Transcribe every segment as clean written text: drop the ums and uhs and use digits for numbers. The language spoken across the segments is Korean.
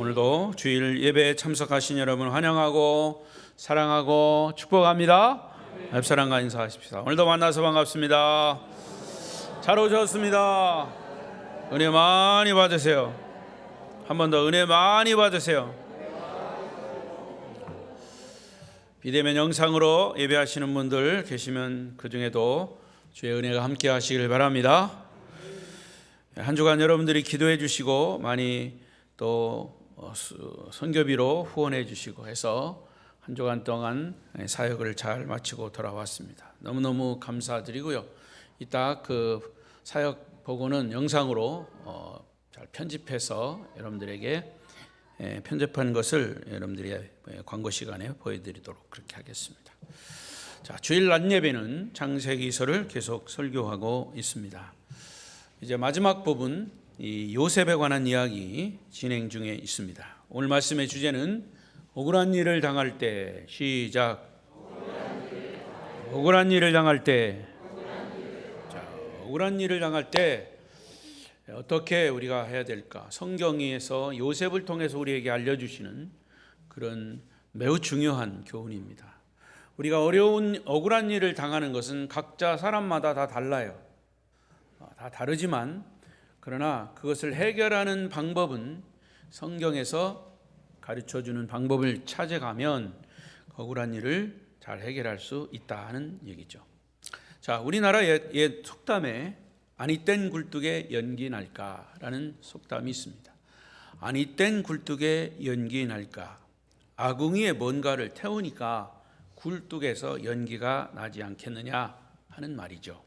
오늘도 주일 예배에 참석하신 여러분 환영하고 사랑하고 축복합니다. 옆사람과 인사하십시다. 오늘도 만나서 반갑습니다. 잘 오셨습니다. 은혜 많이 받으세요. 한 번 더 은혜 많이 받으세요. 비대면 영상으로 예배하시는 분들 계시면 그 중에도 주의 은혜가 함께 하시길 바랍니다. 한 주간 여러분들이 기도해 주시고 많이 또 선교비로 후원해 주시고 해서 한 주간 동안 사역을 잘 마치고 돌아왔습니다. 너무너무 감사드리고요. 이따 그 사역 보고는 영상으로 잘 편집해서 여러분들에게 편집한 것을 여러분들이 광고 시간에 보여드리도록 그렇게 하겠습니다. 자, 주일 낮 예배는 창세기서를 계속 설교하고 있습니다. 이제 마지막 부분 이 요셉에 관한 이야기 진행 중에 있습니다. 오늘 말씀의 주제는 억울한 일을 당할 때. 시작. 억울한 일을 당할 때. 자, 억울한 일을 당할 때 어떻게 우리가 해야 될까? 성경에서 요셉을 통해서 우리에게 알려주시는 그런 매우 중요한 교훈입니다. 우리가 어려운 억울한 일을 당하는 것은 각자 사람마다 다 달라요. 다 다르지만 그러나 그것을 해결하는 방법은 성경에서 가르쳐주는 방법을 찾아가면 억울한 일을 잘 해결할 수 있다는 얘기죠. 자, 우리나라 옛 속담에 아니 땐 굴뚝에 연기 날까라는 속담이 있습니다. 아니 땐 굴뚝에 연기 날까. 아궁이에 뭔가를 태우니까 굴뚝에서 연기가 나지 않겠느냐 하는 말이죠.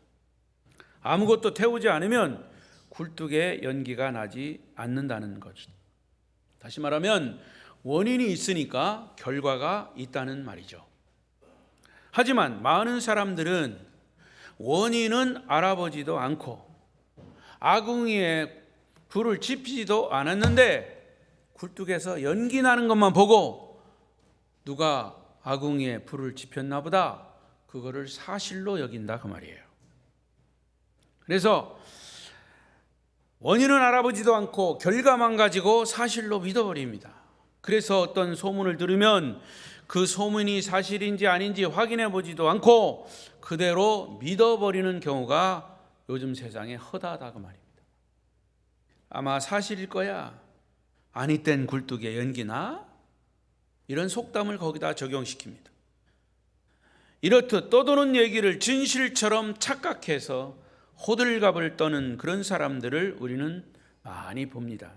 아무것도 태우지 않으면 굴뚝에 연기가 나지 않는다는 것이죠. 다시 말하면 원인이 있으니까 결과가 있다는 말이죠. 하지만 많은 사람들은 원인은 알아보지도 않고 아궁이에 불을 지피지도 않았는데 굴뚝에서 연기 나는 것만 보고 누가 아궁이에 불을 지폈나 보다 그거를 사실로 여긴다 그 말이에요. 그래서 원인은 알아보지도 않고 결과만 가지고 사실로 믿어버립니다. 그래서 어떤 소문을 들으면 그 소문이 사실인지 아닌지 확인해 보지도 않고 그대로 믿어버리는 경우가 요즘 세상에 허다하다 그 말입니다. 아마 사실일 거야. 아니 땐 굴뚝에 연기나? 이런 속담을 거기다 적용시킵니다. 이렇듯 떠도는 얘기를 진실처럼 착각해서 호들갑을 떠는 그런 사람들을 우리는 많이 봅니다.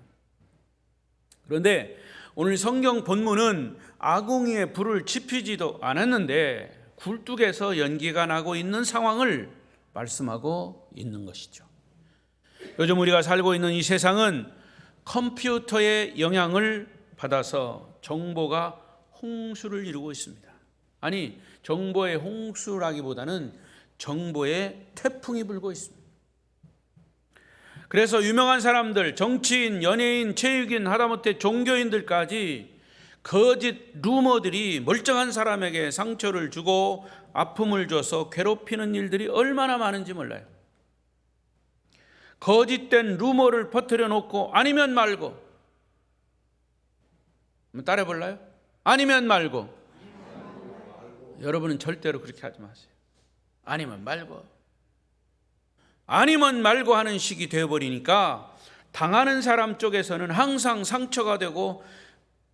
그런데 오늘 성경 본문은 아궁이에 불을 지피지도 않았는데 굴뚝에서 연기가 나고 있는 상황을 말씀하고 있는 것이죠. 요즘 우리가 살고 있는 이 세상은 컴퓨터의 영향을 받아서 정보가 홍수를 이루고 있습니다. 아니, 정보의 홍수라기보다는 정보의 태풍이 불고 있습니다. 그래서 유명한 사람들, 정치인, 연예인, 체육인, 하다못해 종교인들까지 거짓 루머들이 멀쩡한 사람에게 상처를 주고 아픔을 줘서 괴롭히는 일들이 얼마나 많은지 몰라요. 거짓된 루머를 퍼뜨려 놓고 아니면 말고, 따라해 볼까요? 아니면 말고. 여러분은 절대로 그렇게 하지 마세요. 아니면 말고. 아니면 말고 하는 식이 되어버리니까 당하는 사람 쪽에서는 항상 상처가 되고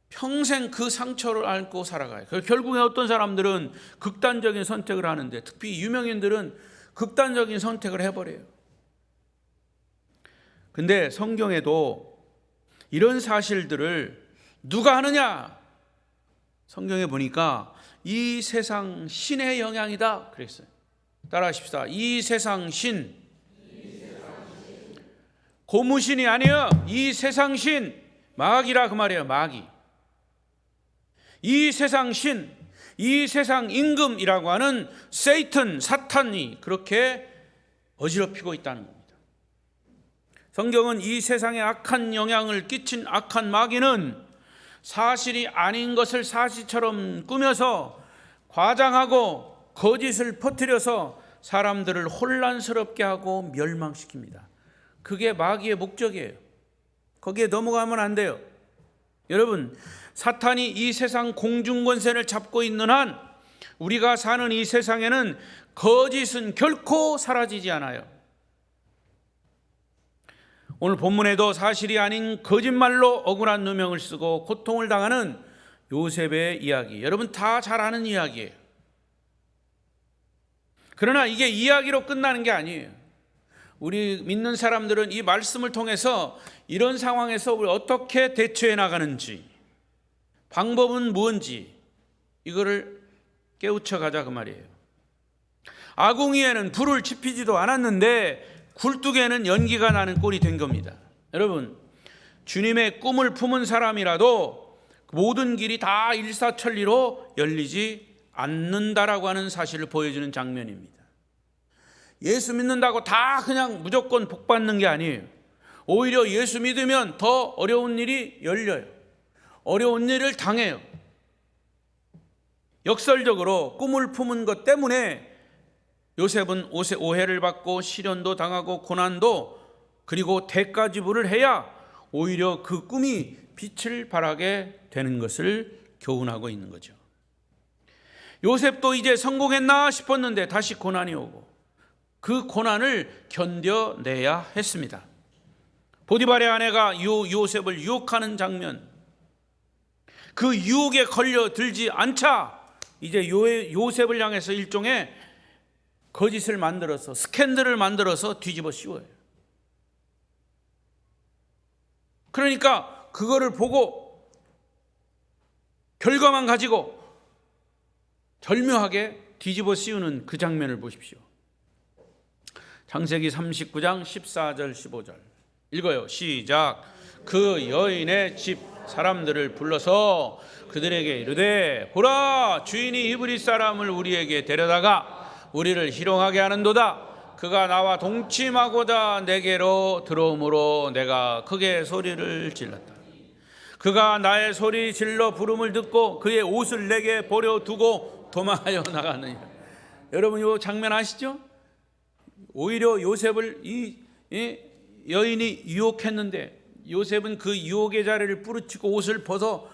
평생 그 상처를 안고 살아가요. 결국에 어떤 사람들은 극단적인 선택을 하는데 특히 유명인들은 극단적인 선택을 해버려요. 근데 성경에도 이런 사실들을 누가 하느냐? 성경에 보니까 이 세상 신의 영향이다 그랬어요. 따라하십시다. 이 세상 신. 고무신이 아니에요. 이 세상 신. 마귀라 그 말이에요. 마귀. 이 세상 신, 이 세상 임금이라고 하는 세이튼, 사탄이 그렇게 어지럽히고 있다는 겁니다. 성경은 이 세상에 악한 영향을 끼친 악한 마귀는 사실이 아닌 것을 사실처럼 꾸며서 과장하고 거짓을 퍼뜨려서 사람들을 혼란스럽게 하고 멸망시킵니다. 그게 마귀의 목적이에요. 거기에 넘어가면 안 돼요. 여러분, 사탄이 이 세상 공중권세를 잡고 있는 한 우리가 사는 이 세상에는 거짓은 결코 사라지지 않아요. 오늘 본문에도 사실이 아닌 거짓말로 억울한 누명을 쓰고 고통을 당하는 요셉의 이야기, 여러분 다 잘 아는 이야기예요. 그러나 이게 이야기로 끝나는 게 아니에요. 우리 믿는 사람들은 이 말씀을 통해서 이런 상황에서 우리 어떻게 대처해 나가는지, 방법은 뭔지 이거를 깨우쳐 가자 그 말이에요. 아궁이에는 불을 지피지도 않았는데 굴뚝에는 연기가 나는 꼴이 된 겁니다. 여러분, 주님의 꿈을 품은 사람이라도 모든 길이 다 일사천리로 열리지 않는다라고 하는 사실을 보여주는 장면입니다. 예수 믿는다고 다 그냥 무조건 복 받는 게 아니에요. 오히려 예수 믿으면 더 어려운 일이 열려요. 어려운 일을 당해요. 역설적으로 꿈을 품은 것 때문에 요셉은 오해를 받고 시련도 당하고 고난도 그리고 대가 지불을 해야 오히려 그 꿈이 빛을 발하게 되는 것을 교훈하고 있는 거죠. 요셉도 이제 성공했나 싶었는데 다시 고난이 오고 그 고난을 견뎌내야 했습니다. 보디발의 아내가 요셉을 유혹하는 장면, 그 유혹에 걸려들지 않자 이제 요셉을 향해서 일종의 거짓을 만들어서 스캔들을 만들어서 뒤집어 씌워요. 그러니까 그거를 보고 결과만 가지고 절묘하게 뒤집어 씌우는 그 장면을 보십시오. 창세기 39장 14절 15절 읽어요. 시작. 그 여인의 집 사람들을 불러서 그들에게 이르되 보라, 주인이 이브리 사람을 우리에게 데려다가 우리를 희롱하게 하는도다. 그가 나와 동침하고자 내게로 들어오므로 내가 크게 소리를 질렀다. 그가 나의 소리 질러 부름을 듣고 그의 옷을 내게 버려두고 도망하여 나갔느니라. 여러분 이 장면 아시죠? 오히려 요셉을 이 여인이 유혹했는데 요셉은 그 유혹의 자리를 부르치고 옷을 벗어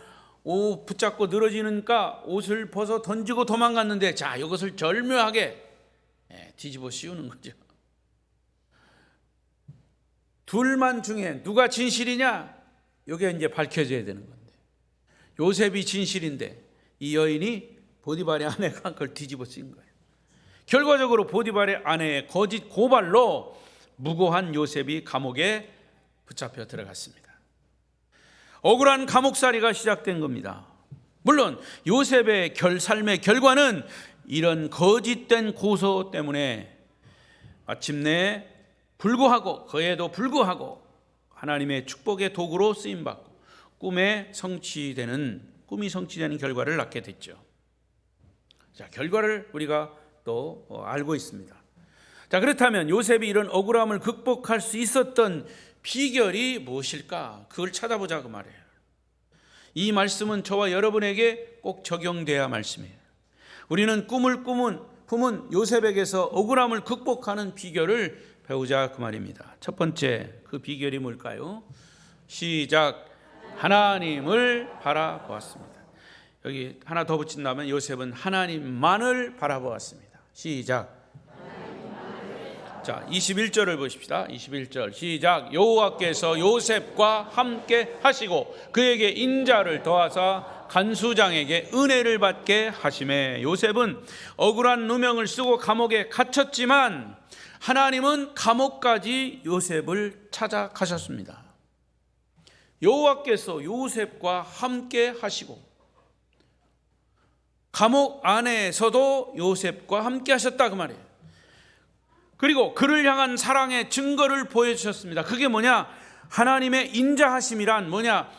붙잡고 늘어지니까 옷을 벗어 던지고 도망갔는데, 자, 이것을 절묘하게 뒤집어 씌우는 거죠. 둘만 중에 누가 진실이냐? 이게 이제 밝혀져야 되는 건데, 요셉이 진실인데 이 여인이 보디발의 아내가 그걸 뒤집어 씌운 거예요. 결과적으로 보디발의 아내의 거짓 고발로 무고한 요셉이 감옥에 붙잡혀 들어갔습니다. 억울한 감옥살이가 시작된 겁니다. 물론 요셉의 삶의 결과는 이런 거짓된 고소 때문에 마침내 불구하고 그에도 불구하고 하나님의 축복의 도구로 쓰임받고 꿈이 성취되는 결과를 낳게 됐죠. 자, 결과를 우리가 또 알고 있습니다. 자, 그렇다면 요셉이 이런 억울함을 극복할 수 있었던 비결이 무엇일까? 그걸 찾아보자 그 말이에요. 이 말씀은 저와 여러분에게 꼭 적용돼야 할 말씀이에요. 우리는 꿈을 품은 요셉에게서 억울함을 극복하는 비결을 배우자 그 말입니다. 첫 번째, 그 비결이 뭘까요? 시작. 하나님을 바라보았습니다. 여기 하나 더 붙인다면 요셉은 하나님만을 바라보았습니다. 시작. 자, 21절을 보십시다. 21절 시작. 여호와께서 요셉과 함께 하시고 그에게 인자를 더하사 간수장에게 은혜를 받게 하시매. 요셉은 억울한 누명을 쓰고 감옥에 갇혔지만 하나님은 감옥까지 요셉을 찾아가셨습니다. 여호와께서 요셉과 함께 하시고 감옥 안에서도 요셉과 함께 하셨다 그 말이에요. 그리고 그를 향한 사랑의 증거를 보여주셨습니다. 그게 뭐냐? 하나님의 인자하심이란 뭐냐?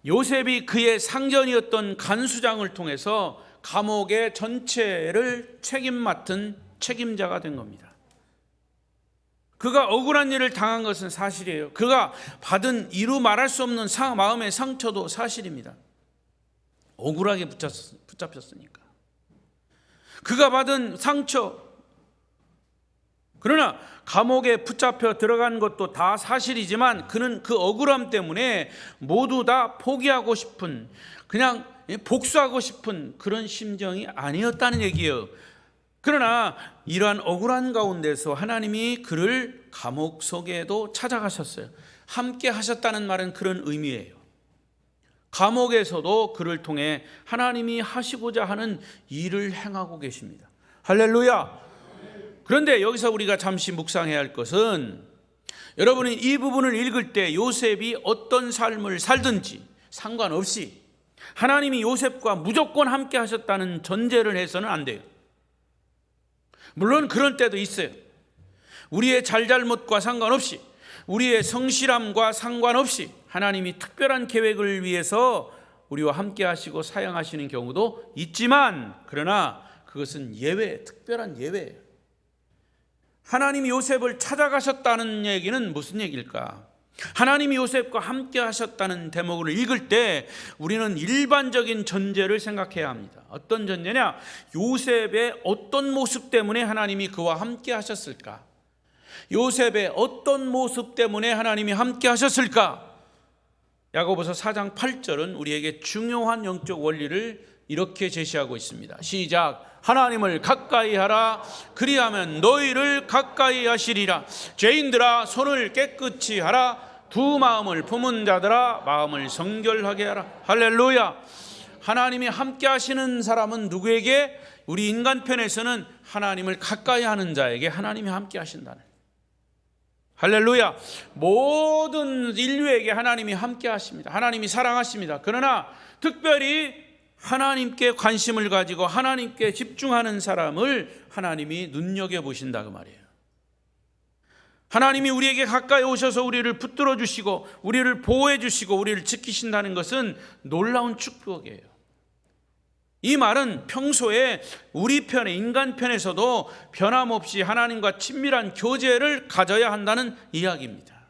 요셉이 그의 상전이었던 간수장을 통해서 감옥의 전체를 맡은 책임자가 된 겁니다. 그가 억울한 일을 당한 것은 사실이에요. 그가 받은 이루 말할 수 없는 마음의 상처도 사실입니다. 억울하게 붙잡혔으니까. 그가 받은 상처, 그러나 감옥에 붙잡혀 들어간 것도 다 사실이지만 그는 그 억울함 때문에 모두 다 포기하고 싶은, 그냥 복수하고 싶은 그런 심정이 아니었다는 얘기예요. 그러나 이러한 억울한 가운데서 하나님이 그를 감옥 속에도 찾아가셨어요. 함께 하셨다는 말은 그런 의미예요. 감옥에서도 그를 통해 하나님이 하시고자 하는 일을 행하고 계십니다. 할렐루야. 그런데 여기서 우리가 잠시 묵상해야 할 것은, 여러분이 이 부분을 읽을 때 요셉이 어떤 삶을 살든지 상관없이 하나님이 요셉과 무조건 함께 하셨다는 전제를 해서는 안 돼요. 물론 그런 때도 있어요. 우리의 잘잘못과 상관없이, 우리의 성실함과 상관없이 하나님이 특별한 계획을 위해서 우리와 함께 하시고 사용하시는 경우도 있지만, 그러나 그것은 예외, 특별한 예외예요. 하나님이 요셉을 찾아가셨다는 얘기는 무슨 얘기일까? 하나님이 요셉과 함께 하셨다는 대목을 읽을 때 우리는 일반적인 전제를 생각해야 합니다. 어떤 전제냐? 요셉의 어떤 모습 때문에 하나님이 그와 함께 하셨을까? 요셉의 어떤 모습 때문에 하나님이 함께 하셨을까? 야고보서 4장 8절은 우리에게 중요한 영적 원리를 이렇게 제시하고 있습니다. 시작. 하나님을 가까이 하라. 그리하면 너희를 가까이 하시리라. 죄인들아 손을 깨끗이 하라. 두 마음을 품은 자들아 마음을 정결하게 하라. 할렐루야. 하나님이 함께 하시는 사람은 누구에게? 우리 인간편에서는 하나님을 가까이 하는 자에게 하나님이 함께 하신다는. 할렐루야. 모든 인류에게 하나님이 함께 하십니다. 하나님이 사랑하십니다. 그러나 특별히 하나님께 관심을 가지고 하나님께 집중하는 사람을 하나님이 눈여겨보신다 그 말이에요. 하나님이 우리에게 가까이 오셔서 우리를 붙들어 주시고 우리를 보호해 주시고 우리를 지키신다는 것은 놀라운 축복이에요. 이 말은 평소에 우리 편에, 인간 편에서도 변함없이 하나님과 친밀한 교제를 가져야 한다는 이야기입니다.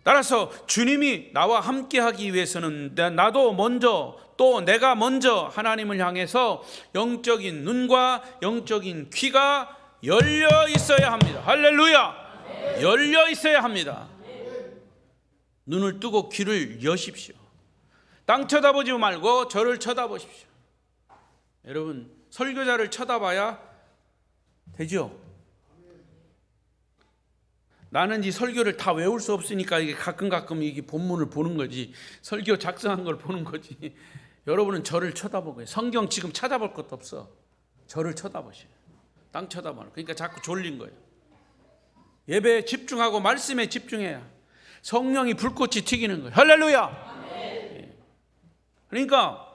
따라서 주님이 나와 함께 하기 위해서는 나도 먼저, 또 내가 먼저 하나님을 향해서 영적인 눈과 영적인 귀가 열려 있어야 합니다. 할렐루야. 열려 있어야 합니다. 눈을 뜨고 귀를 여십시오. 땅 쳐다보지 말고 저를 쳐다보십시오. 여러분, 설교자를 쳐다봐야 되죠? 나는 이 설교를 다 외울 수 없으니까 이게 가끔 이게 본문을 보는 거지, 설교 작성한 걸 보는 거지. 여러분은 저를 쳐다보고, 성경 지금 찾아볼 것도 없어. 저를 쳐다보시오. 땅 쳐다보는. 그러니까 자꾸 졸린 거예요. 예배에 집중하고 말씀에 집중해야 성령이 불꽃이 튀기는 거예요. 할렐루야. 그러니까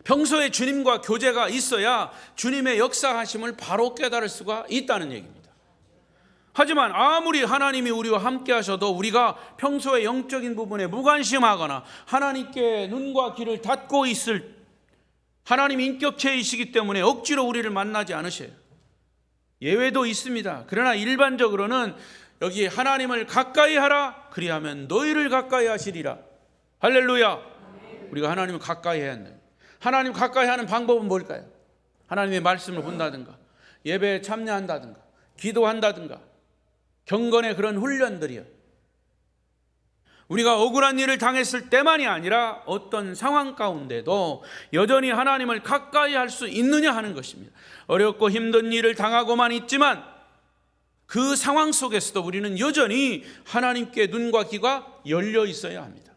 평소에 주님과 교제가 있어야 주님의 역사하심을 바로 깨달을 수가 있다는 얘기입니다. 하지만 아무리 하나님이 우리와 함께 하셔도 우리가 평소에 영적인 부분에 무관심하거나 하나님께 눈과 귀를 닫고 있을, 하나님이 인격체이시기 때문에 억지로 우리를 만나지 않으셔요. 예외도 있습니다. 그러나 일반적으로는 여기 하나님을 가까이 하라. 그리하면 너희를 가까이 하시리라. 할렐루야. 우리가 하나님을 가까이 해야 한다. 하나님 가까이 하는 방법은 뭘까요? 하나님의 말씀을 본다든가, 예배에 참여한다든가, 기도한다든가, 경건의 그런 훈련들이요. 우리가 억울한 일을 당했을 때만이 아니라 어떤 상황 가운데도 여전히 하나님을 가까이 할 수 있느냐 하는 것입니다. 어렵고 힘든 일을 당하고만 있지만 그 상황 속에서도 우리는 여전히 하나님께 눈과 귀가 열려 있어야 합니다.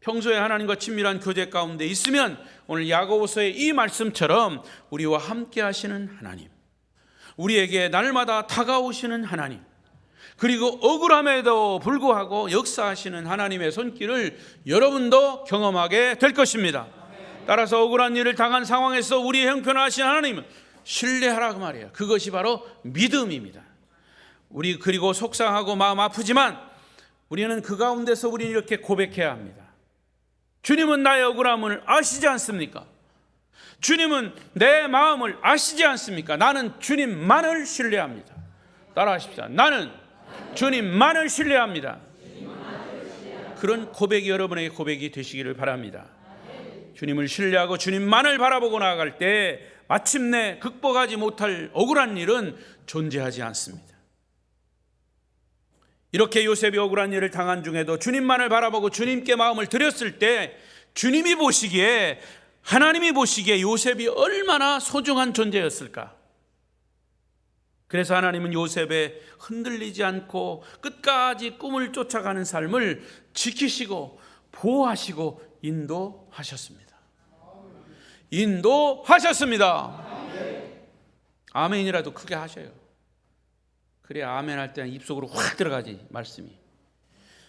평소에 하나님과 친밀한 교제 가운데 있으면 오늘 야고보서의 이 말씀처럼 우리와 함께 하시는 하나님, 우리에게 날마다 다가오시는 하나님, 그리고 억울함에도 불구하고 역사하시는 하나님의 손길을 여러분도 경험하게 될 것입니다. 따라서 억울한 일을 당한 상황에서 우리의 형편하신 하나님을 신뢰하라 그 말이에요. 그것이 바로 믿음입니다. 우리 그리고 속상하고 마음 아프지만 우리는 그 가운데서 우리는 이렇게 고백해야 합니다. 주님은 나의 억울함을 아시지 않습니까? 주님은 내 마음을 아시지 않습니까? 나는 주님만을 신뢰합니다. 따라하십시오. 나는 주님만을 신뢰합니다. 그런 고백이 여러분에게 고백이 되시기를 바랍니다. 주님을 신뢰하고 주님만을 바라보고 나아갈 때 마침내 극복하지 못할 억울한 일은 존재하지 않습니다. 이렇게 요셉이 억울한 일을 당한 중에도 주님만을 바라보고 주님께 마음을 드렸을 때 주님이 보시기에, 하나님이 보시기에 요셉이 얼마나 소중한 존재였을까. 그래서 하나님은 요셉의 흔들리지 않고 끝까지 꿈을 쫓아가는 삶을 지키시고 보호하시고 인도하셨습니다. 아멘이라도 크게 하셔요. 그래야 아멘 할 때는 입속으로 확 들어가지 말씀이.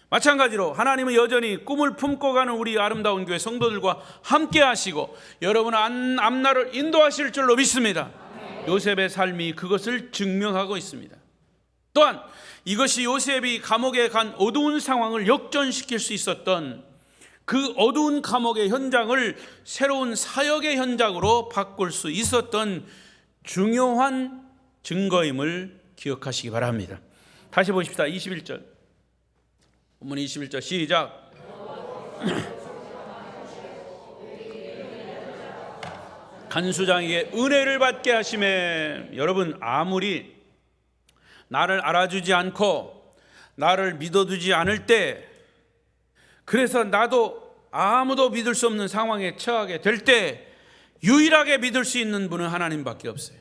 마찬가지로 하나님은 여전히 꿈을 품고 가는 우리 아름다운 교회 성도들과 함께 하시고 여러분 앞날을 인도하실 줄로 믿습니다. 요셉의 삶이 그것을 증명하고 있습니다. 또한 이것이 요셉이 감옥에 간 어두운 상황을 역전시킬 수 있었던 그 어두운 감옥의 현장을 새로운 사역의 현장으로 바꿀 수 있었던 중요한 증거임을 기억하시기 바랍니다. 다시 보십시다. 21절. 본문 21절 시작. 간수장에게 은혜를 받게 하심에, 여러분 아무리 나를 알아주지 않고 나를 믿어주지 않을 때, 그래서 나도 아무도 믿을 수 없는 상황에 처하게 될 때 유일하게 믿을 수 있는 분은 하나님밖에 없어요.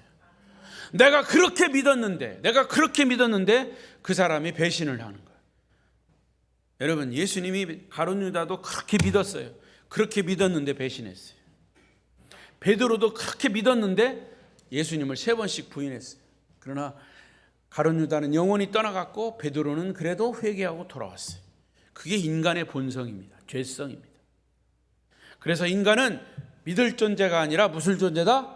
내가 그렇게 믿었는데 그 사람이 배신을 하는 거예요. 여러분 예수님이 가룟 유다도 그렇게 믿었어요. 그렇게 믿었는데 배신했어요. 베드로도 그렇게 믿었는데 예수님을 3번씩 부인했어요. 그러나 가룟 유다는 영원히 떠나갔고 베드로는 그래도 회개하고 돌아왔어요. 그게 인간의 본성입니다. 죄성입니다. 그래서 인간은 믿을 존재가 아니라 무슨 존재다?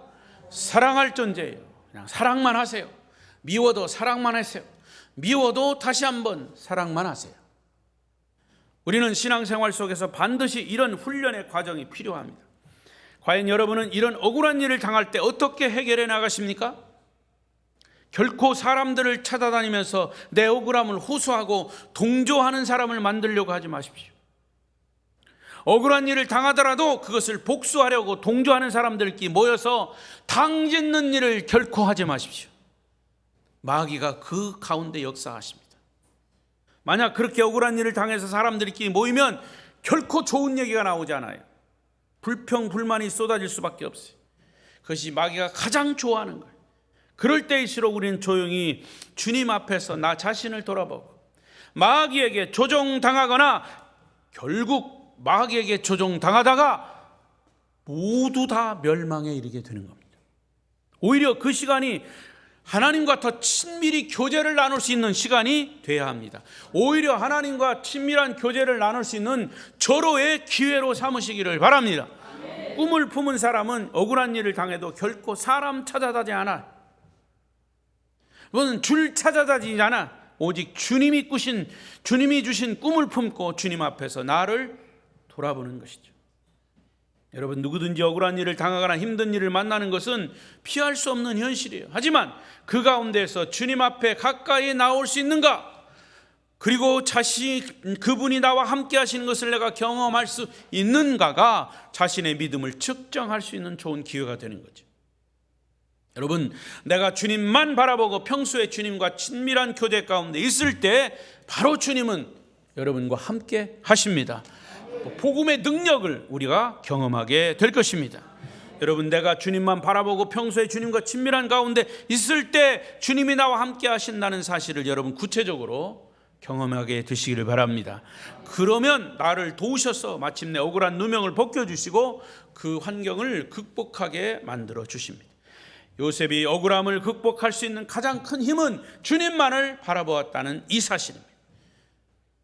사랑할 존재예요. 그냥 사랑만 하세요. 미워도 사랑만 하세요. 미워도 다시 한번 사랑만 하세요. 우리는 신앙생활 속에서 반드시 이런 훈련의 과정이 필요합니다. 과연 여러분은 이런 억울한 일을 당할 때 어떻게 해결해 나가십니까? 결코 사람들을 찾아다니면서 내 억울함을 호소하고 동조하는 사람을 만들려고 하지 마십시오. 억울한 일을 당하더라도 그것을 복수하려고 동조하는 사람들끼리 모여서 당짓는 일을 결코 하지 마십시오. 마귀가 그 가운데 역사하십니다. 만약 그렇게 억울한 일을 당해서 사람들끼리 모이면 결코 좋은 얘기가 나오지 않아요. 불평, 불만이 쏟아질 수밖에 없어요. 그것이 마귀가 가장 좋아하는 거예요. 그럴 때일수록 우리는 조용히 주님 앞에서 나 자신을 돌아보고, 마귀에게 조종당하거나 결국 마귀에게 조종당하다가 모두 다 멸망에 이르게 되는 겁니다. 오히려 그 시간이 하나님과 더 친밀히 교제를 나눌 수 있는 시간이 돼야 합니다. 오히려 하나님과 친밀한 교제를 나눌 수 있는 절호의 기회로 삼으시기를 바랍니다. 꿈을 품은 사람은 억울한 일을 당해도 결코 사람 찾아다니지 않아. 그건 줄 찾아다니지 않아. 오직 주님이 주신 꿈을 품고 주님 앞에서 나를 돌아보는 것이죠. 여러분 누구든지 억울한 일을 당하거나 힘든 일을 만나는 것은 피할 수 없는 현실이에요. 하지만 그 가운데서 주님 앞에 가까이 나올 수 있는가? 그리고 그분이 나와 함께 하시는 것을 내가 경험할 수 있는가가 자신의 믿음을 측정할 수 있는 좋은 기회가 되는 거죠. 여러분 내가 주님만 바라보고 평소에 주님과 친밀한 교제 가운데 있을 때 바로 주님은 여러분과 함께 하십니다. 복음의 능력을 우리가 경험하게 될 것입니다. 여러분 내가 주님만 바라보고 평소에 주님과 친밀한 가운데 있을 때 주님이 나와 함께 하신다는 사실을 여러분 구체적으로 경험하게 되시기를 바랍니다. 그러면 나를 도우셔서 마침내 억울한 누명을 벗겨주시고 그 환경을 극복하게 만들어 주십니다. 요셉이 억울함을 극복할 수 있는 가장 큰 힘은 주님만을 바라보았다는 이 사실입니다.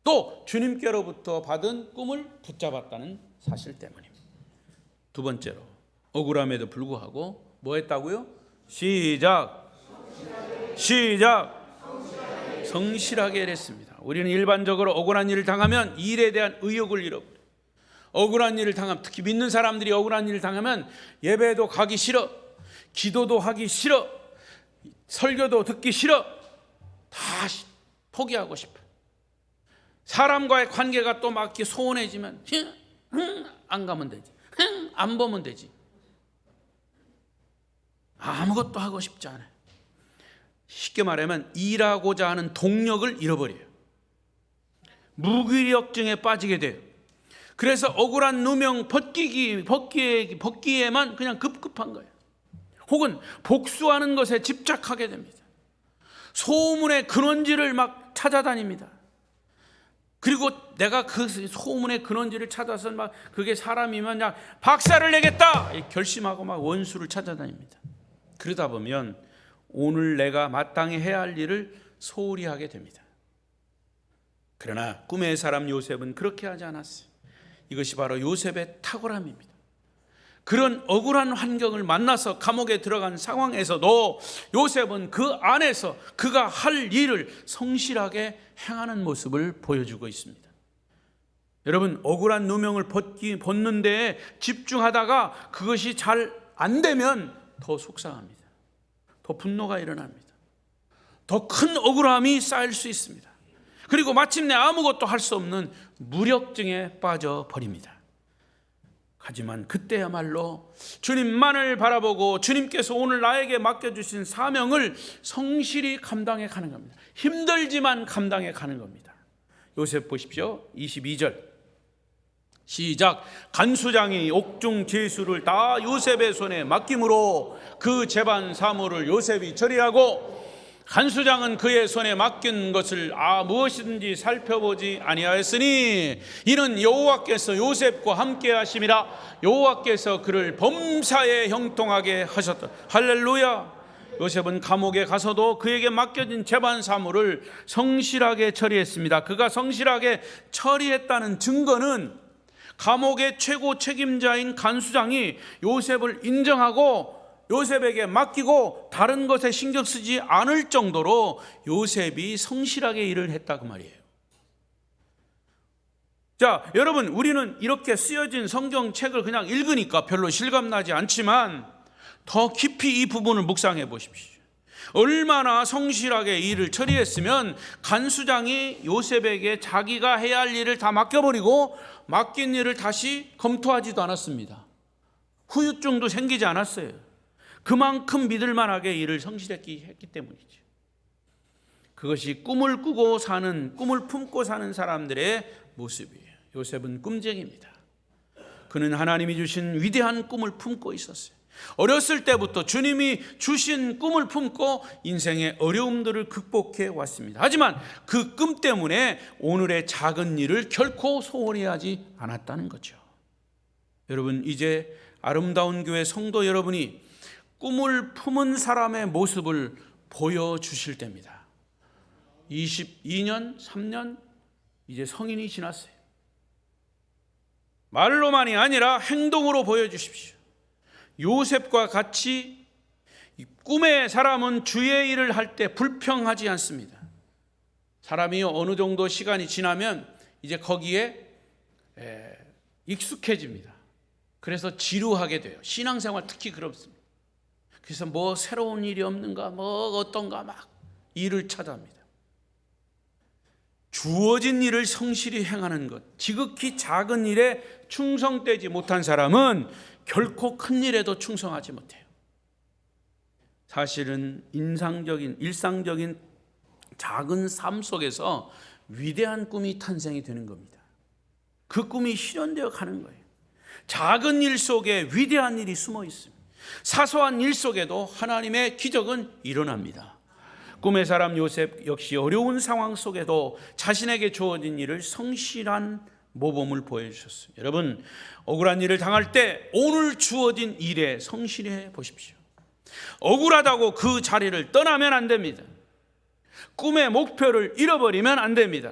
또 주님께로부터 받은 꿈을 붙잡았다는 사실 때문입니다. 두 번째로 억울함에도 불구하고 뭐 했다고요? 시작 성실하게 일했습니다. 우리는 일반적으로 억울한 일을 당하면 일에 대한 의욕을 잃어버려요. 억울한 일을 당하면, 특히 믿는 사람들이 억울한 일을 당하면 예배도 가기 싫어, 기도도 하기 싫어, 설교도 듣기 싫어, 다 포기하고 싶어. 사람과의 관계가 또 막 소원해지면 안 가면 되지, 안 보면 되지. 아무것도 하고 싶지 않아요. 쉽게 말하면 일하고자 하는 동력을 잃어버려요. 무기력증에 빠지게 돼요. 그래서 억울한 누명 벗기에만 그냥 급급한 거예요. 혹은 복수하는 것에 집착하게 됩니다. 소문의 근원지를 막 찾아다닙니다. 그리고 내가 그 소문의 근원지를 찾아서 막 그게 사람이면 그냥 박살을 내겠다 결심하고 막 원수를 찾아다닙니다. 그러다 보면 오늘 내가 마땅히 해야 할 일을 소홀히 하게 됩니다. 그러나 꿈의 사람 요셉은 그렇게 하지 않았어요. 이것이 바로 요셉의 탁월함입니다. 그런 억울한 환경을 만나서 감옥에 들어간 상황에서도 요셉은 그 안에서 그가 할 일을 성실하게 행하는 모습을 보여주고 있습니다. 여러분, 억울한 누명을 벗는 데에 집중하다가 그것이 잘 안 되면 더 속상합니다. 더 분노가 일어납니다. 더 큰 억울함이 쌓일 수 있습니다. 그리고 마침내 아무것도 할 수 없는 무력증에 빠져버립니다. 하지만 그때야말로 주님만을 바라보고 주님께서 오늘 나에게 맡겨주신 사명을 성실히 감당해 가는 겁니다. 힘들지만 감당해 가는 겁니다. 요셉 보십시오. 22절 시작. 간수장이 옥중 제수를 다 요셉의 손에 맡김으로 그 재반 사물을 요셉이 처리하고 간수장은 그의 손에 맡긴 것을 무엇이든지 살펴보지 아니하였으니 이는 여호와께서 요셉과 함께 하심이라. 여호와께서 그를 범사에 형통하게 하셨다. 할렐루야. 요셉은 감옥에 가서도 그에게 맡겨진 재반 사물을 성실하게 처리했습니다. 그가 성실하게 처리했다는 증거는 감옥의 최고 책임자인 간수장이 요셉을 인정하고 요셉에게 맡기고 다른 것에 신경 쓰지 않을 정도로 요셉이 성실하게 일을 했다 그 말이에요. 자, 여러분, 우리는 이렇게 쓰여진 성경책을 그냥 읽으니까 별로 실감나지 않지만 더 깊이 이 부분을 묵상해 보십시오. 얼마나 성실하게 일을 처리했으면 간수장이 요셉에게 자기가 해야 할 일을 다 맡겨버리고 맡긴 일을 다시 검토하지도 않았습니다. 후유증도 생기지 않았어요. 그만큼 믿을만하게 일을 성실했기 때문이죠. 그것이 꿈을 꾸고 사는, 꿈을 품고 사는 사람들의 모습이에요. 요셉은 꿈쟁이입니다. 그는 하나님이 주신 위대한 꿈을 품고 있었어요. 어렸을 때부터 주님이 주신 꿈을 품고 인생의 어려움들을 극복해 왔습니다. 하지만 그 꿈 때문에 오늘의 작은 일을 결코 소홀히 하지 않았다는 거죠. 여러분, 이제 아름다운 교회 성도 여러분이 꿈을 품은 사람의 모습을 보여주실 때입니다. 22년, 3년 이제 성인이 지났어요. 말로만이 아니라 행동으로 보여주십시오. 요셉과 같이 꿈의 사람은 주의 일을 할 때 불평하지 않습니다. 사람이 어느 정도 시간이 지나면 이제 거기에 익숙해집니다. 그래서 지루하게 돼요. 신앙생활 특히 그렇습니다. 그래서 뭐 새로운 일이 없는가, 뭐 어떤가 막 일을 찾아합니다. 주어진 일을 성실히 행하는 것, 지극히 작은 일에 충성되지 못한 사람은 결코 큰 일에도 충성하지 못해요. 사실은 일상적인 작은 삶 속에서 위대한 꿈이 탄생이 되는 겁니다. 그 꿈이 실현되어 가는 거예요. 작은 일 속에 위대한 일이 숨어 있습니다. 사소한 일 속에도 하나님의 기적은 일어납니다. 꿈의 사람 요셉 역시 어려운 상황 속에도 자신에게 주어진 일을 성실한 모범을 보여주셨어요. 여러분, 억울한 일을 당할 때 오늘 주어진 일에 성실해 보십시오. 억울하다고 그 자리를 떠나면 안 됩니다. 꿈의 목표를 잃어버리면 안 됩니다.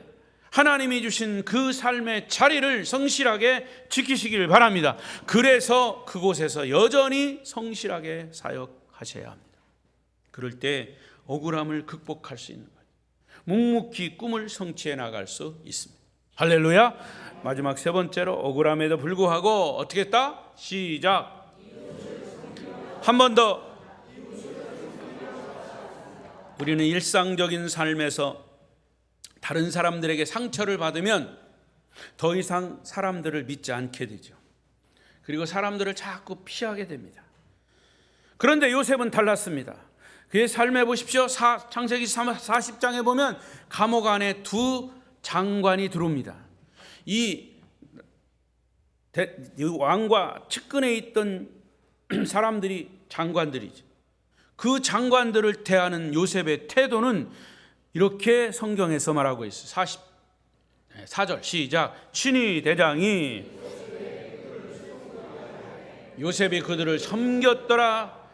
하나님이 주신 그 삶의 자리를 성실하게 지키시길 바랍니다. 그래서 그곳에서 여전히 성실하게 사역하셔야 합니다. 그럴 때 억울함을 극복할 수 있는 거예요. 묵묵히 꿈을 성취해 나갈 수 있습니다. 할렐루야. 마지막 세 번째로 억울함에도 불구하고 어떻게 했다? 시작. 한 번 더. 우리는 일상적인 삶에서 다른 사람들에게 상처를 받으면 더 이상 사람들을 믿지 않게 되죠. 그리고 사람들을 자꾸 피하게 됩니다. 그런데 요셉은 달랐습니다. 그의 삶에 보십시오. 창세기 40장에 보면 감옥 안에 두 장관이 들어옵니다. 이 왕과 측근에 있던 사람들이 장관들이죠. 그 장관들을 대하는 요셉의 태도는 이렇게 성경에서 말하고 있어요. 44절 시작. 친위 대장이 요셉이 그들을 섬겼더라.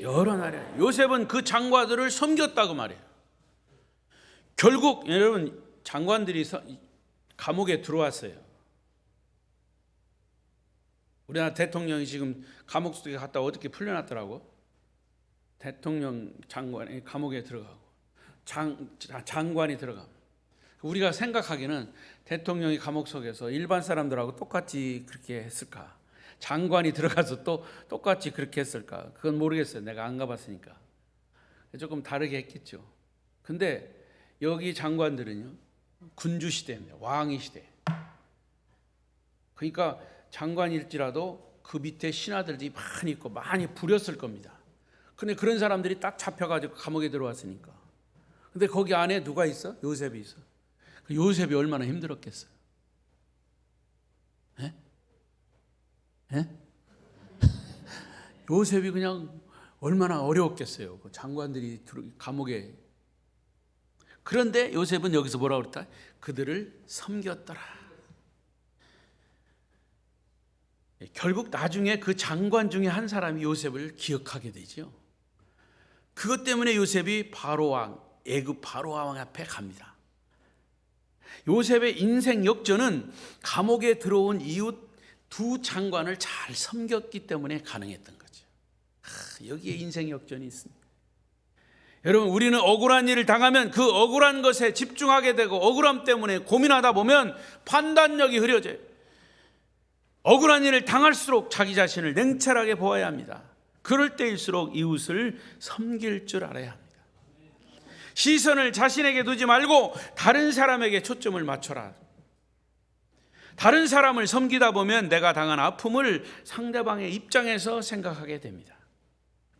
여러 날에 요셉은 그 장관들을 섬겼다고 말해요. 결국 여러분 장관들이 감옥에 들어왔어요. 우리나라 대통령이 지금 감옥 속에 갔다 어떻게 풀려났더라고. 대통령 장관이 감옥에 들어가고 장관이 들어가고. 우리가 생각하기는 대통령이 감옥 속에서 일반 사람들하고 똑같이 그렇게 했을까? 장관이 들어가서 또 똑같이 그렇게 했을까? 그건 모르겠어요. 내가 안 가봤으니까. 조금 다르게 했겠죠. 근데 여기 장관들은요, 군주 시대입니다. 왕위 시대. 그러니까 장관일지라도 그 밑에 신하들이 많이 있고 많이 부렸을 겁니다. 근데 그런 사람들이 딱 잡혀가지고 감옥에 들어왔으니까. 근데 거기 안에 누가 있어? 요셉이 있어. 요셉이 얼마나 힘들었겠어요. 예? 예? 요셉이 그냥 얼마나 어려웠겠어요. 그 장관들이 감옥에. 그런데 요셉은 여기서 뭐라고 그랬다? 그들을 섬겼더라. 결국 나중에 그 장관 중에 한 사람이 요셉을 기억하게 되죠. 그것 때문에 요셉이 바로왕, 애굽 바로왕 앞에 갑니다. 요셉의 인생 역전은 감옥에 들어온 이웃 두 장관을 잘 섬겼기 때문에 가능했던 거죠. 여기에 인생 역전이 있습니다. 여러분, 우리는 억울한 일을 당하면 그 억울한 것에 집중하게 되고 억울함 때문에 고민하다 보면 판단력이 흐려져요. 억울한 일을 당할수록 자기 자신을 냉철하게 보아야 합니다. 그럴 때일수록 이웃을 섬길 줄 알아야 합니다. 시선을 자신에게 두지 말고 다른 사람에게 초점을 맞춰라. 다른 사람을 섬기다 보면 내가 당한 아픔을 상대방의 입장에서 생각하게 됩니다.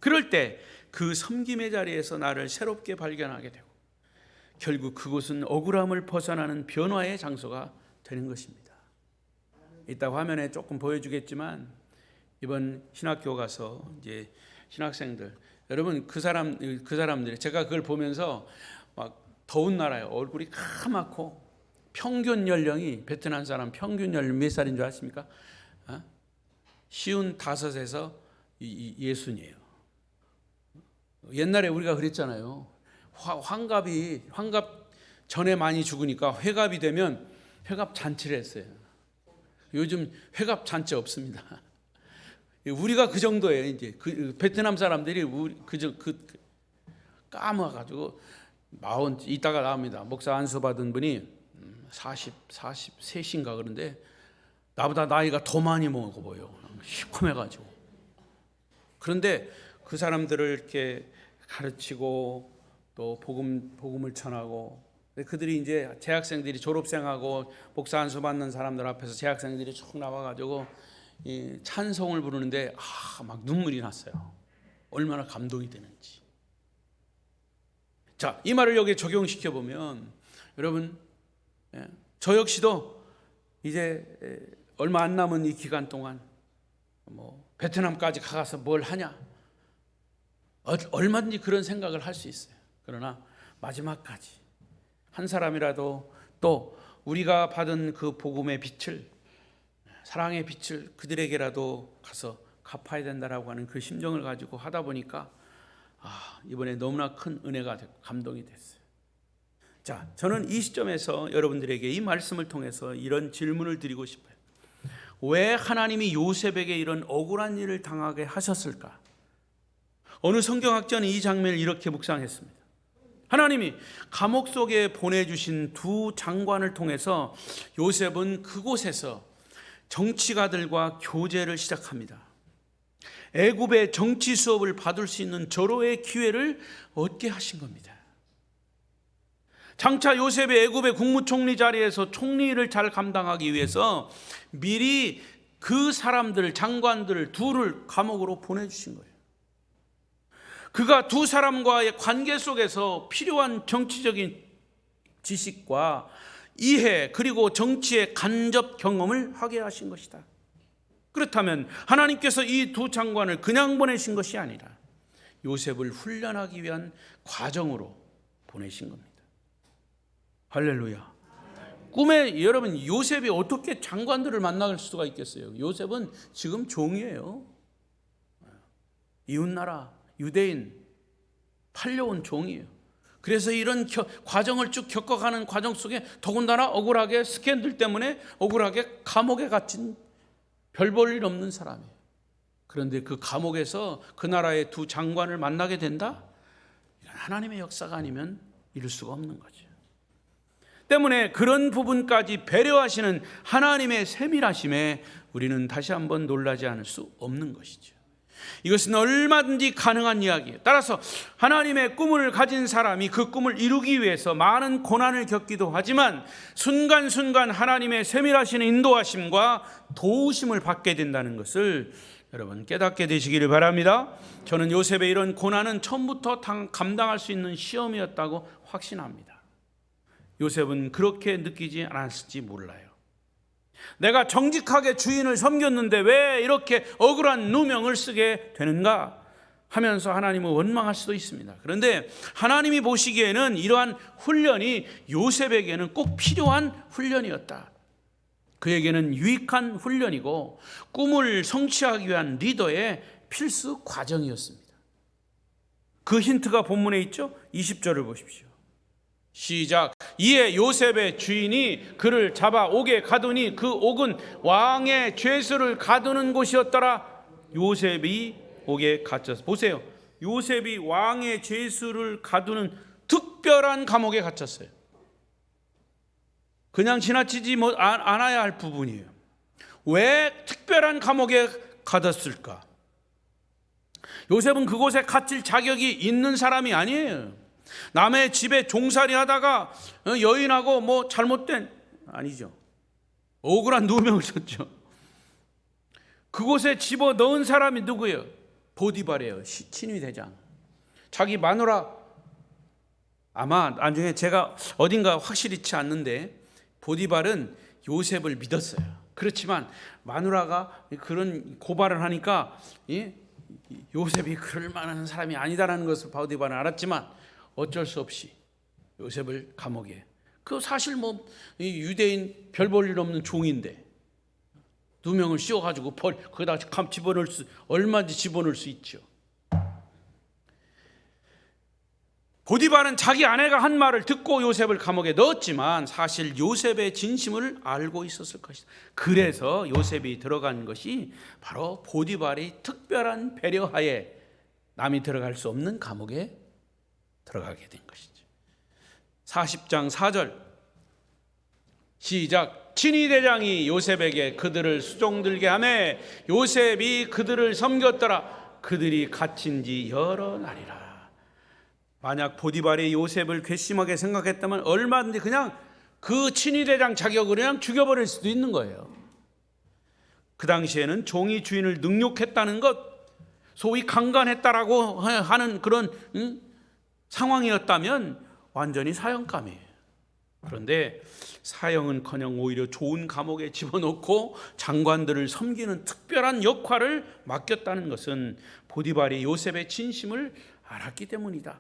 그럴 때 그 섬김의 자리에서 나를 새롭게 발견하게 되고 결국 그곳은 억울함을 벗어나는 변화의 장소가 되는 것입니다. 이따 화면에 조금 보여주겠지만 이번 신학교 가서 이제 신학생들, 여러분 그 사람들이 제가 그걸 보면서 막 더운 나라예요. 얼굴이 까맣고 평균 연령이 베트남 사람 평균 연령 몇 살인 줄 아십니까? 55에서 60이에요. 옛날에 우리가 그랬잖아요. 환갑 전에 많이 죽으니까 회갑이 되면 회갑 잔치를 했어요. 요즘 회갑 잔치 없습니다. 우리가 그 정도예요. 이제 그 베트남 사람들이 까마가지고 이따가 나옵니다. 목사 안수 받은 분이 43인가 그런데 나보다 나이가 더 많이 먹어 보여. 시커매가지고. 그런데 그 사람들을 이렇게 가르치고 또 복음을 전하고, 그들이 이제 재학생들이 졸업생하고 목사 안수 받는 사람들 앞에서 재학생들이 쭉 나와가지고 이 찬송을 부르는데 막 눈물이 났어요. 얼마나 감동이 되는지. 자, 이 말을 여기에 적용시켜 보면 여러분, 저 역시도 이제 얼마 안 남은 이 기간 동안 베트남까지 가서 뭘 하냐, 얼마든지 그런 생각을 할 수 있어요. 그러나 마지막까지 한 사람이라도 또 우리가 받은 그 복음의 빛을, 사랑의 빛을 그들에게라도 가서 갚아야 된다라고 하는 그 심정을 가지고 하다 보니까 이번에 너무나 큰 은혜가 되고 감동이 됐어요. 자, 저는 이 시점에서 여러분들에게 이 말씀을 통해서 이런 질문을 드리고 싶어요. 왜 하나님이 요셉에게 이런 억울한 일을 당하게 하셨을까? 어느 성경학자는 이 장면을 이렇게 묵상했습니다. 하나님이 감옥 속에 보내주신 두 장관을 통해서 요셉은 그곳에서 정치가들과 교제를 시작합니다. 애굽의 정치 수업을 받을 수 있는 절호의 기회를 얻게 하신 겁니다. 장차 요셉의 애굽의 국무총리 자리에서 총리를 잘 감당하기 위해서 미리 그 사람들, 장관들 둘을 감옥으로 보내주신 거예요. 그가 두 사람과의 관계 속에서 필요한 정치적인 지식과 이해, 그리고 정치의 간접 경험을 하게 하신 것이다. 그렇다면 하나님께서 이 두 장관을 그냥 보내신 것이 아니라 요셉을 훈련하기 위한 과정으로 보내신 겁니다. 할렐루야. 꿈에 여러분, 요셉이 어떻게 장관들을 만날 수가 있겠어요? 요셉은 지금 종이에요. 이웃나라 유대인 팔려온 종이에요. 그래서 이런 과정을 쭉 겪어가는 과정 속에 더군다나 억울하게 스캔들 때문에 억울하게 감옥에 갇힌 별 볼 일 없는 사람이에요. 그런데 그 감옥에서 그 나라의 두 장관을 만나게 된다? 하나님의 역사가 아니면 이룰 수가 없는 거죠. 때문에 그런 부분까지 배려하시는 하나님의 세밀하심에 우리는 다시 한번 놀라지 않을 수 없는 것이죠. 이것은 얼마든지 가능한 이야기예요. 따라서 하나님의 꿈을 가진 사람이 그 꿈을 이루기 위해서 많은 고난을 겪기도 하지만 순간순간 하나님의 세밀하신 인도하심과 도우심을 받게 된다는 것을 여러분 깨닫게 되시기를 바랍니다. 저는 요셉의 이런 고난은 처음부터 감당할 수 있는 시험이었다고 확신합니다. 요셉은 그렇게 느끼지 않았을지 몰라요. 내가 정직하게 주인을 섬겼는데 왜 이렇게 억울한 누명을 쓰게 되는가 하면서 하나님을 원망할 수도 있습니다. 그런데 하나님이 보시기에는 이러한 훈련이 요셉에게는 꼭 필요한 훈련이었다. 그에게는 유익한 훈련이고 꿈을 성취하기 위한 리더의 필수 과정이었습니다. 그 힌트가 본문에 있죠? 20절을 보십시오. 시작. 이에 요셉의 주인이 그를 잡아 옥에 가두니 그 옥은 왕의 죄수를 가두는 곳이었더라. 요셉이 옥에 갇혔어. 보세요. 요셉이 왕의 죄수를 가두는 특별한 감옥에 갇혔어요. 그냥 지나치지 않아야 할 부분이에요. 왜 특별한 감옥에 가뒀을까? 요셉은 그곳에 갇힐 자격이 있는 사람이 아니에요. 남의 집에 종살이 하다가 여인하고 뭐 잘못된, 아니죠. 억울한 누명을 썼죠. 그곳에 집어 넣은 사람이 누구예요? 보디발이에요. 친위 대장. 자기 마누라, 아마 나중에 제가 어딘가 확실치 않는데 보디발은 요셉을 믿었어요. 그렇지만 마누라가 그런 고발을 하니까 요셉이 그럴 만한 사람이 아니다라는 것을 보디발은 알았지만 어쩔 수 없이 요셉을 감옥에, 그 사실 뭐 유대인 별 볼 일 없는 종인데 누명을 씌워가지고 거기다 집어넣을 수, 얼마든지 집어넣을 수 있죠. 보디발은 자기 아내가 한 말을 듣고 요셉을 감옥에 넣었지만 사실 요셉의 진심을 알고 있었을 것이다. 그래서 요셉이 들어간 것이 바로 보디발의 특별한 배려하에 남이 들어갈 수 없는 감옥에 들어가게 된 것이죠. 40장 4절 시작. 친위 대장이 요셉에게 그들을 수종들게 하매 요셉이 그들을 섬겼더라. 그들이 갇힌 지 여러 날이라. 만약 보디발이 요셉을 괘씸하게 생각했다면 얼마든지 그냥 그 친위 대장 자격으로 그냥 죽여버릴 수도 있는 거예요. 그 당시에는 종이 주인을 능욕했다는 것, 소위 강간했다라고 하는 그런 상황이었다면 완전히 사형감이에요. 그런데 사형은커녕 오히려 좋은 감옥에 집어넣고 장관들을 섬기는 특별한 역할을 맡겼다는 것은 보디발이 요셉의 진심을 알았기 때문이다.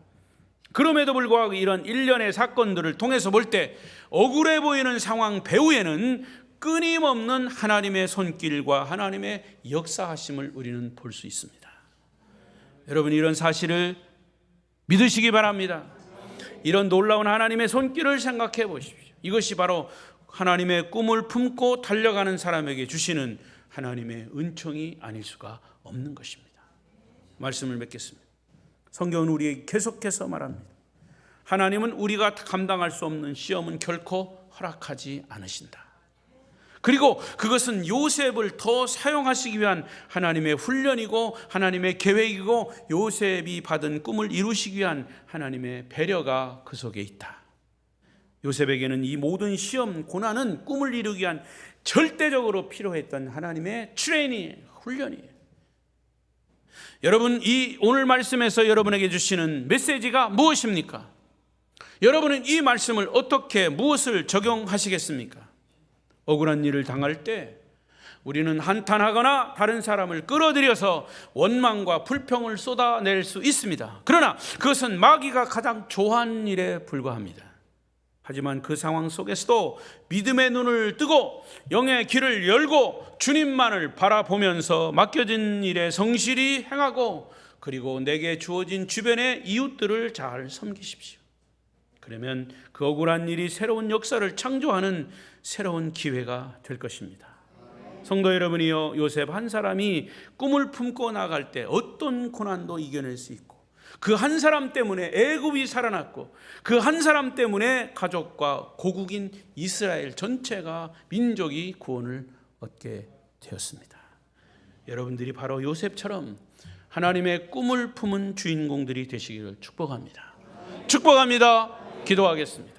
그럼에도 불구하고 이런 일련의 사건들을 통해서 볼 때 억울해 보이는 상황 배후에는 끊임없는 하나님의 손길과 하나님의 역사하심을 우리는 볼 수 있습니다. 여러분, 이런 사실을 믿으시기 바랍니다. 이런 놀라운 하나님의 손길을 생각해 보십시오. 이것이 바로 하나님의 꿈을 품고 달려가는 사람에게 주시는 하나님의 은총이 아닐 수가 없는 것입니다. 말씀을 맺겠습니다. 성경은 우리에게 계속해서 말합니다. 하나님은 우리가 감당할 수 없는 시험은 결코 허락하지 않으신다. 그리고 그것은 요셉을 더 사용하시기 위한 하나님의 훈련이고 하나님의 계획이고 요셉이 받은 꿈을 이루시기 위한 하나님의 배려가 그 속에 있다. 요셉에게는 이 모든 시험, 고난은 꿈을 이루기 위한 절대적으로 필요했던 하나님의 트레이닝, 훈련이에요. 여러분, 이 오늘 말씀에서 여러분에게 주시는 메시지가 무엇입니까? 여러분은 이 말씀을 어떻게, 무엇을 적용하시겠습니까? 억울한 일을 당할 때 우리는 한탄하거나 다른 사람을 끌어들여서 원망과 불평을 쏟아낼 수 있습니다. 그러나 그것은 마귀가 가장 좋아하는 일에 불과합니다. 하지만 그 상황 속에서도 믿음의 눈을 뜨고 영의 길을 열고 주님만을 바라보면서 맡겨진 일에 성실히 행하고, 그리고 내게 주어진 주변의 이웃들을 잘 섬기십시오. 그러면 그 억울한 일이 새로운 역사를 창조하는 새로운 기회가 될 것입니다. 성도 여러분이요, 요셉 한 사람이 꿈을 품고 나갈 때 어떤 고난도 이겨낼 수 있고, 그 한 사람 때문에 애굽이 살아났고, 그 한 사람 때문에 가족과 고국인 이스라엘 전체가, 민족이 구원을 얻게 되었습니다. 여러분들이 바로 요셉처럼 하나님의 꿈을 품은 주인공들이 되시기를 축복합니다. 축복합니다. 기도하겠습니다.